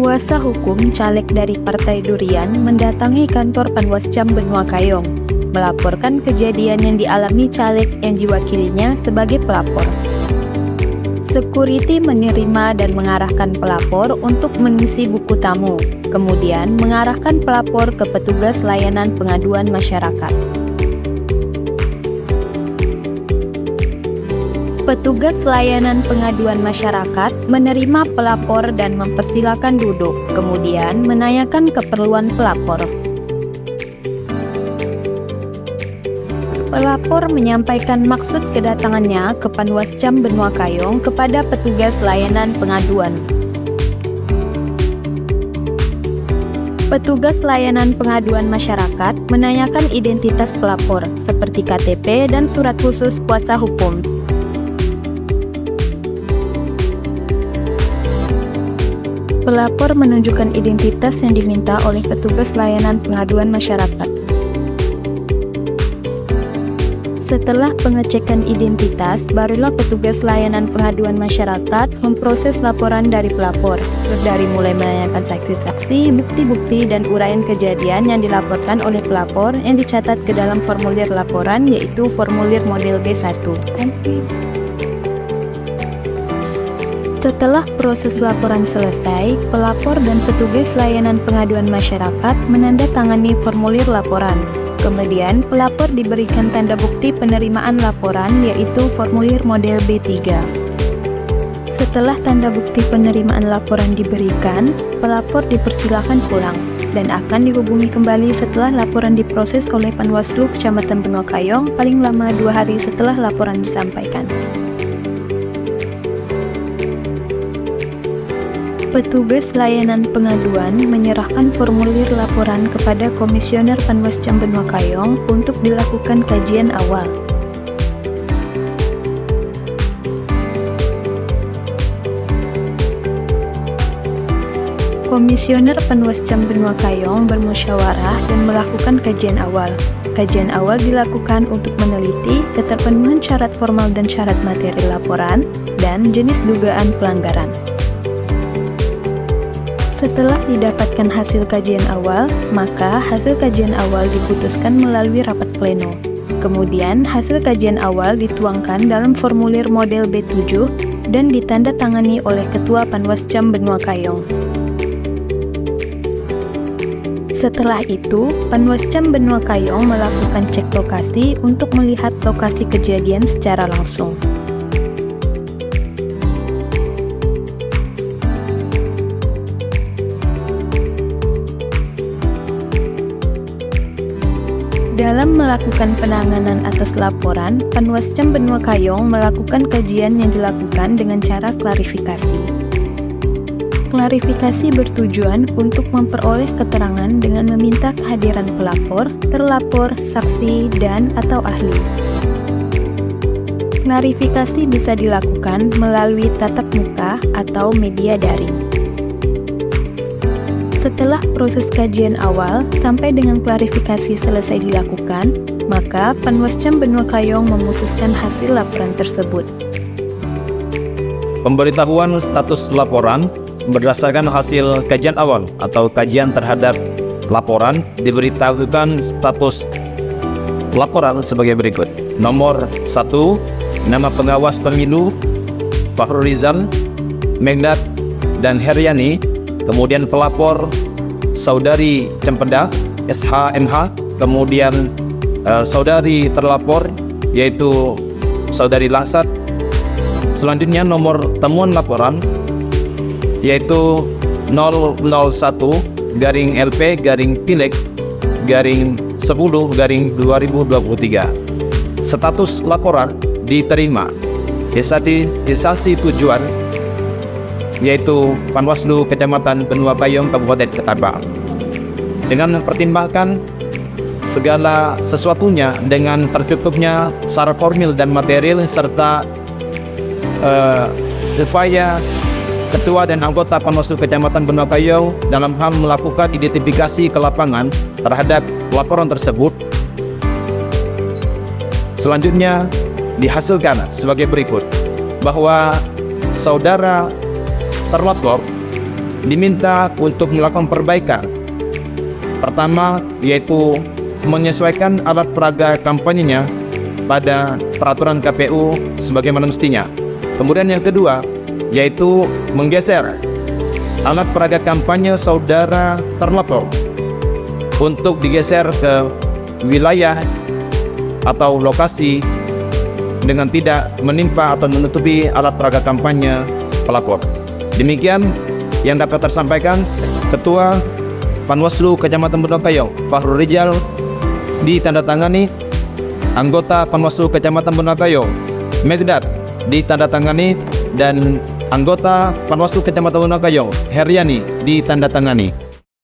Kuasa hukum caleg dari Partai Durian mendatangi kantor Panwascam Benua Kayong, melaporkan kejadian yang dialami caleg yang diwakilinya sebagai pelapor. Security menerima dan mengarahkan pelapor untuk mengisi buku tamu, kemudian mengarahkan pelapor ke petugas layanan pengaduan masyarakat. Petugas layanan pengaduan masyarakat menerima pelapor dan mempersilakan duduk, kemudian menanyakan keperluan pelapor. Pelapor menyampaikan maksud kedatangannya ke Panwascam Benua Kayong kepada petugas layanan pengaduan. Petugas layanan pengaduan masyarakat menanyakan identitas pelapor, seperti KTP dan surat khusus kuasa hukum. Pelapor menunjukkan identitas yang diminta oleh petugas layanan pengaduan masyarakat. Setelah pengecekan identitas, barulah petugas layanan pengaduan masyarakat memproses laporan dari pelapor, dari mulai menanyakan saksi-saksi, bukti-bukti, dan uraian kejadian yang dilaporkan oleh pelapor yang dicatat ke dalam formulir laporan, yaitu formulir model B1. Setelah proses laporan selesai, pelapor dan petugas layanan pengaduan masyarakat menandatangani formulir laporan. Kemudian, pelapor diberikan tanda bukti penerimaan laporan, yaitu formulir model B3. Setelah tanda bukti penerimaan laporan diberikan, pelapor dipersilakan pulang dan akan dihubungi kembali setelah laporan diproses oleh Panwaslu Kecamatan Benua Kayong paling lama 2 hari setelah laporan disampaikan. Petugas layanan pengaduan menyerahkan formulir laporan kepada Komisioner Panwascam Benua Kayong untuk dilakukan kajian awal. Komisioner Panwascam Benua Kayong bermusyawarah dan melakukan kajian awal. Kajian awal dilakukan untuk meneliti keterpenuhan syarat formal dan syarat materi laporan dan jenis dugaan pelanggaran. Setelah didapatkan hasil kajian awal, maka hasil kajian awal diputuskan melalui rapat pleno. Kemudian, hasil kajian awal dituangkan dalam formulir model B7 dan ditandatangani oleh Ketua Panwascam Benua Kayong. Setelah itu, Panwascam Benua Kayong melakukan cek lokasi untuk melihat lokasi kejadian secara langsung. Dalam melakukan penanganan atas laporan, Panwascam Benua Kayong melakukan kajian yang dilakukan dengan cara klarifikasi. Klarifikasi bertujuan untuk memperoleh keterangan dengan meminta kehadiran pelapor, terlapor, saksi, dan/atau ahli. Klarifikasi bisa dilakukan melalui tatap muka atau media daring. Setelah proses kajian awal sampai dengan klarifikasi selesai dilakukan, maka Panwascam Benua Kayong memutuskan hasil laporan tersebut. Pemberitahuan status laporan berdasarkan hasil kajian awal atau kajian terhadap laporan diberitahukan status laporan sebagai berikut. Nomor 1, nama pengawas pemilu Fahrul Rizal, Megdat dan Heriani. Kemudian pelapor Saudari Cempedak SHMH, kemudian saudari terlapor yaitu Saudari Langsat. Selanjutnya nomor temuan laporan yaitu 001-LP-Pileg-10-2023. Status laporan diterima. Instansi tujuan yaitu Panwaslu Kecamatan Benua Kayong Kabupaten Ketabang. Dengan mempertimbangkan segala sesuatunya dengan tercukupnya secara formil dan material serta upaya Ketua dan anggota Panwaslu Kecamatan Benua Kayong dalam hal melakukan identifikasi ke lapangan terhadap laporan tersebut. Selanjutnya dihasilkan sebagai berikut, bahwa saudara terlapor diminta untuk melakukan perbaikan. Pertama, yaitu menyesuaikan alat peraga kampanyenya pada peraturan KPU sebagaimana mestinya. Kemudian yang kedua, yaitu menggeser alat peraga kampanye saudara terlapor untuk digeser ke wilayah atau lokasi dengan tidak menimpa atau menutupi alat peraga kampanye pelapor. Demikian yang dapat tersampaikan Ketua Panwaslu Kecamatan Bendokayong Fahrul Rijal ditandatangani, anggota Panwaslu Kecamatan Bendokayong Megdat ditandatangani, dan anggota Panwaslu Kecamatan Bendokayong Heriani ditandatangani.